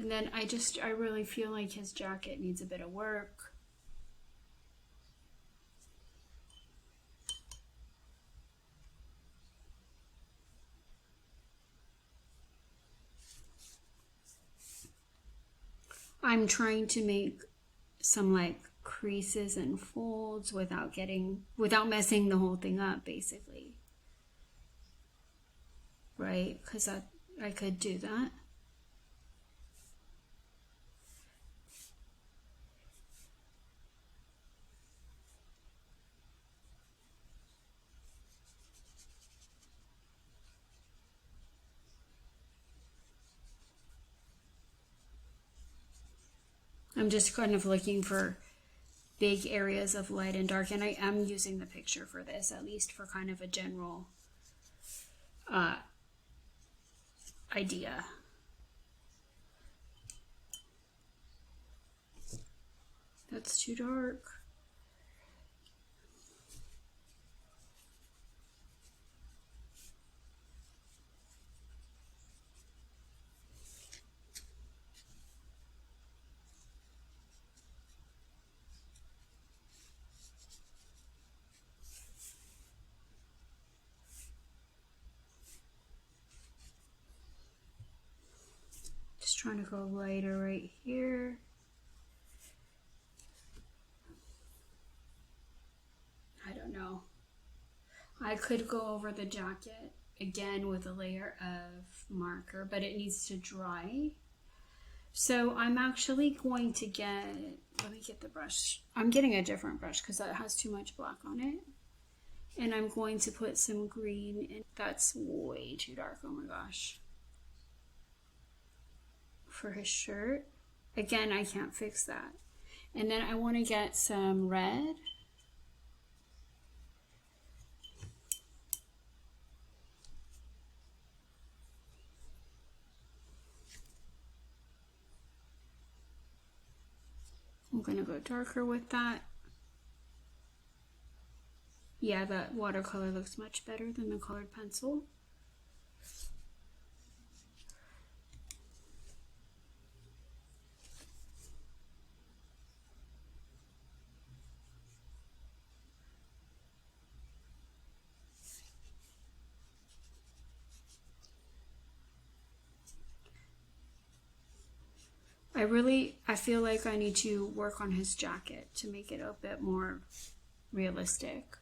And then I really feel like his jacket needs a bit of work. I'm trying to make some like creases and folds without messing the whole thing up, basically. Right? Because I could do that. I'm just kind of looking for big areas of light and dark, and I am using the picture for this, at least for kind of a general idea. That's too dark. Just trying to go lighter right here. I don't know. I could go over the jacket again with a layer of marker, but it needs to dry. So I'm actually going to let me get the brush. I'm getting a different brush because that has too much black on it. And I'm going to put some green in. That's way too dark, oh my gosh. For his shirt. Again, I can't fix that. And then I want to get some red. I'm going to go darker with that. Yeah, that watercolor looks much better than the colored pencil. I feel like I need to work on his jacket to make it a bit more realistic.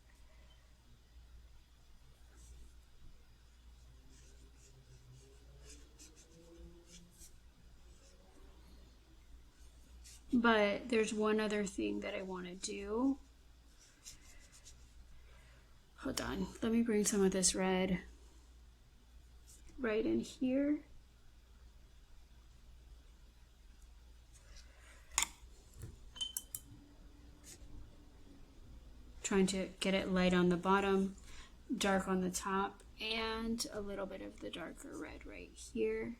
But there's one other thing that I want to do. Hold on, let me bring some of this red right in here. Trying to get it light on the bottom, dark on the top, and a little bit of the darker red right here.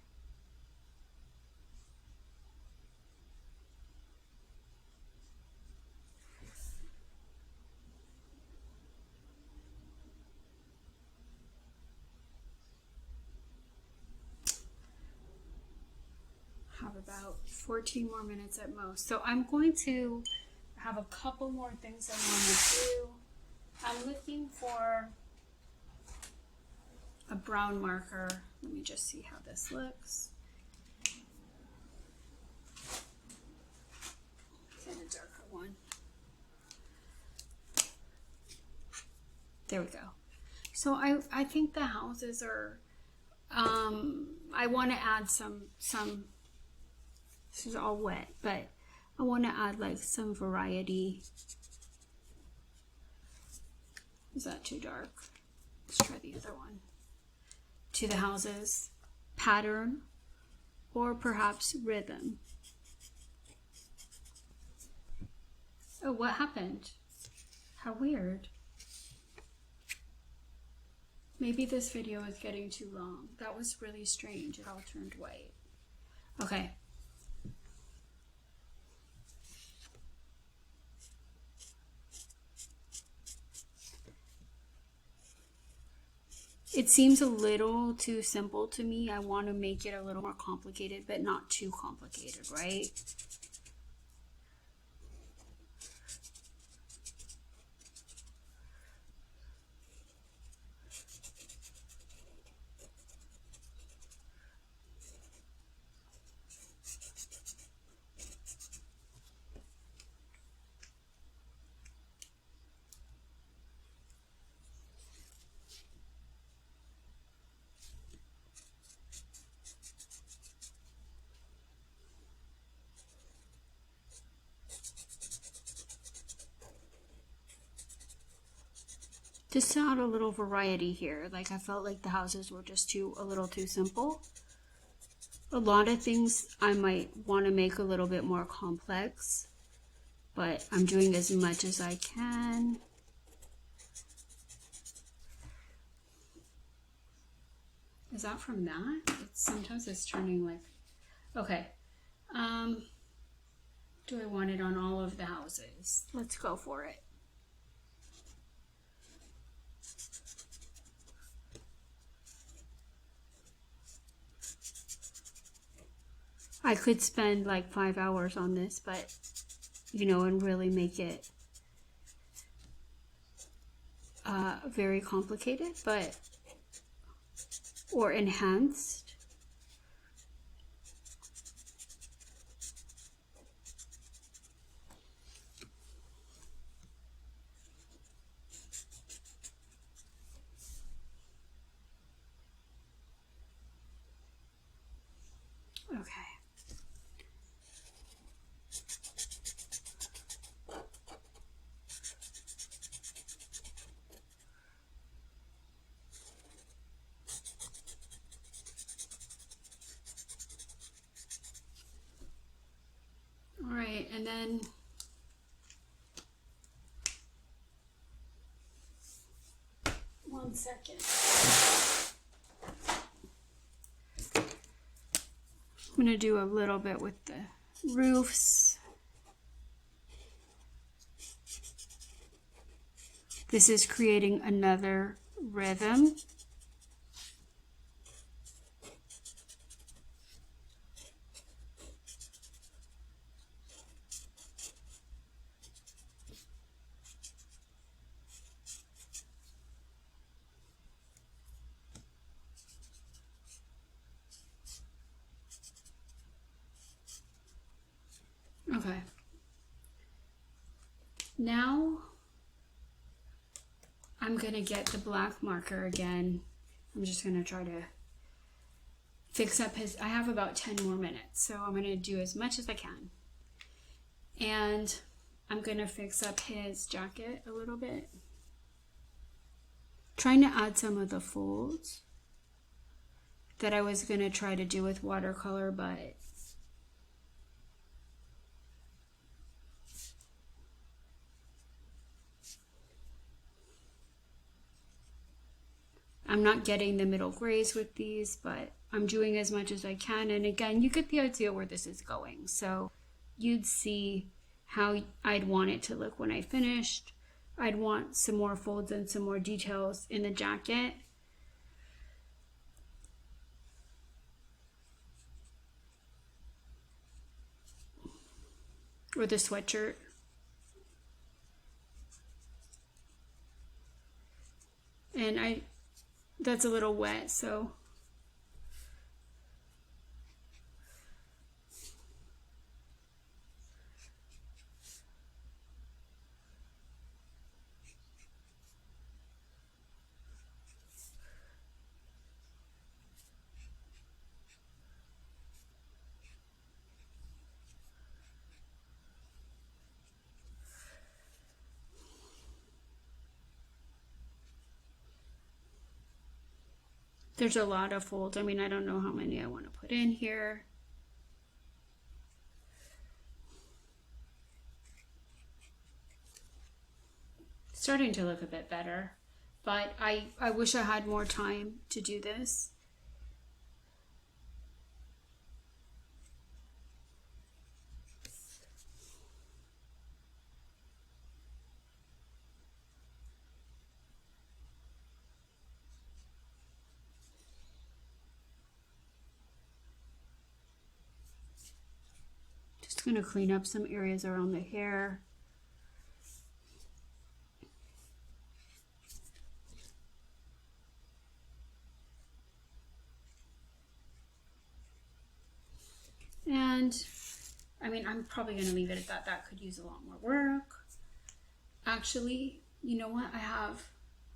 Have about 14 more minutes at most. So I'm going to have a couple more things I want to do. I'm looking for a brown marker. Let me just see how this looks. Get a darker one. There we go. So I think the houses are, I want to add some, this is all wet, but I want to add like some variety. Is that too dark? Let's try the other one. To the houses, pattern, or perhaps rhythm. Oh, what happened? How weird. Maybe this video is getting too long. That was really strange. It all turned white. Okay. It seems a little too simple to me. I want to make it a little more complicated, but not too complicated, right? Just to add a little variety here. Like I felt like the houses were just a little too simple. A lot of things I might want to make a little bit more complex, but I'm doing as much as I can. Is that from that? Sometimes it's turning like, okay. Do I want it on all of the houses? Let's go for it. I could spend like 5 hours on this, but you know, and really make it very complicated, but or enhanced. Okay. All right, and then one second. I'm gonna do a little bit with the roofs. This is creating another rhythm. Okay. Now I'm gonna get the black marker again. I'm just gonna try to fix up his, I have about 10 more minutes, so I'm gonna do as much as I can. And I'm gonna fix up his jacket a little bit. Trying to add some of the folds that I was gonna try to do with watercolor, but I'm not getting the middle grays with these, but I'm doing as much as I can. And again, you get the idea where this is going. So you'd see how I'd want it to look when I finished. I'd want some more folds and some more details in the jacket. Or the sweatshirt. And that's a little wet, so there's a lot of folds. I mean, I don't know how many I want to put in here. Starting to look a bit better, but I wish I had more time to do this. I'm going to clean up some areas around the hair. And I mean, I'm probably going to leave it at that. That could use a lot more work. Actually, you know what? I have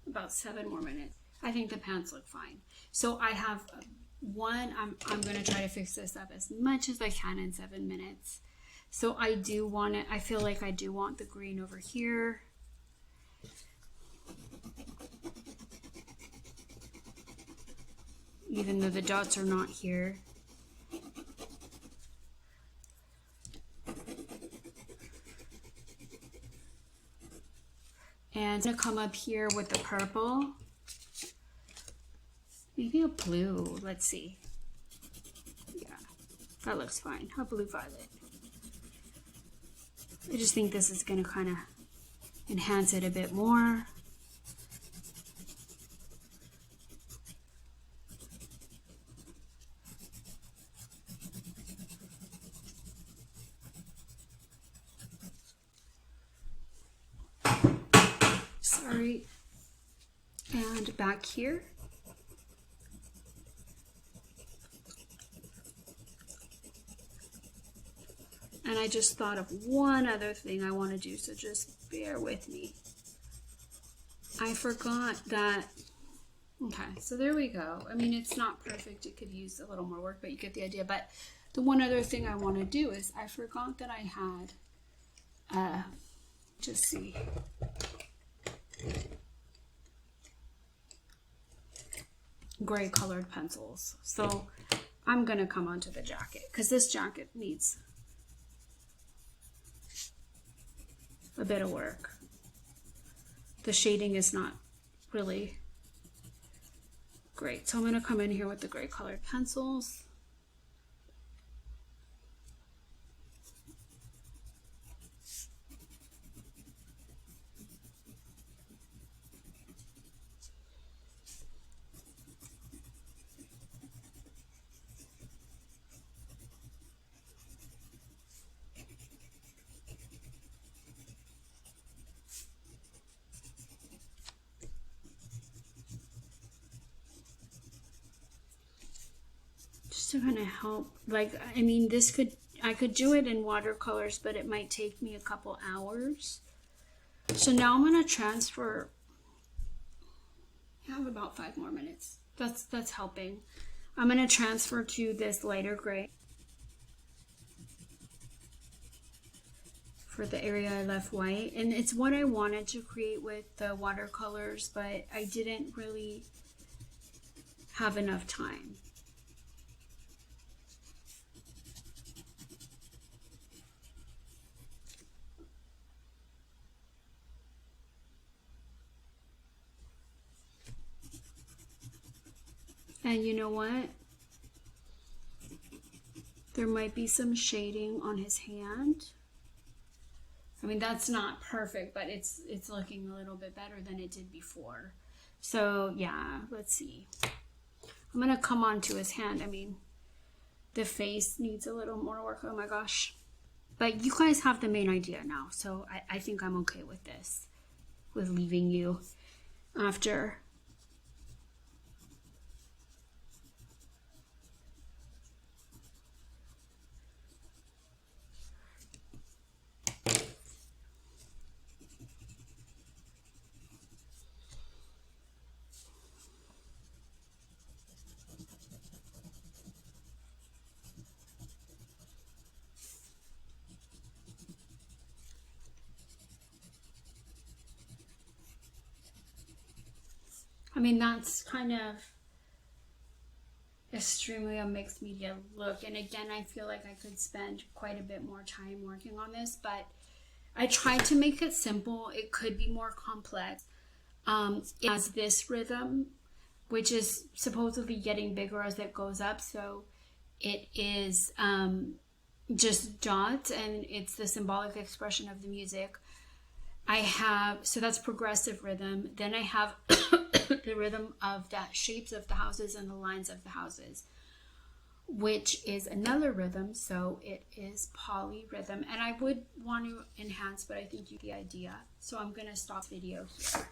about 7 more minutes. I think the pants look fine. So I have one, I'm going to try to fix this up as much as I can in 7 minutes. So I do want it, I feel like I do want the green over here. Even though the dots are not here. And I'm going to come up here with the purple. Maybe a blue. Let's see. Yeah, that looks fine. A blue violet. I just think this is going to kind of enhance it a bit more. Sorry. And back here. And I just thought of one other thing I want to do, so just bear with me. I forgot that, okay, so there we go. I mean, it's not perfect. It could use a little more work, but you get the idea. But the one other thing I want to do is I forgot that I had, just see. Gray colored pencils. So I'm going to come onto the jacket because this jacket needs a bit of work. The shading is not really great. So I'm going to come in here with the gray colored pencils. To kind of help, like, I mean, I could do it in watercolors, but it might take me a couple hours. So now I'm going to transfer. I have about 5 more minutes. That's helping. I'm going to transfer to this lighter gray for the area I left white, and it's what I wanted to create with the watercolors, but I didn't really have enough time. And you know what? There might be some shading on his hand. I mean, that's not perfect, but it's looking a little bit better than it did before. So yeah, let's see. I'm gonna come onto his hand. I mean, the face needs a little more work. Oh my gosh. But you guys have the main idea now, so I think I'm okay with this, with leaving you after. I mean, that's kind of extremely a mixed media look. And again, I feel like I could spend quite a bit more time working on this, but I tried to make it simple. It could be more complex. It has this rhythm, which is supposedly getting bigger as it goes up. So it is just dots, and it's the symbolic expression of the music. I have, so that's progressive rhythm. Then I have the rhythm of the shapes of the houses and the lines of the houses. which is another rhythm, so it is polyrhythm. And I would want to enhance, but I think you get the idea. So I'm going to stop the video here.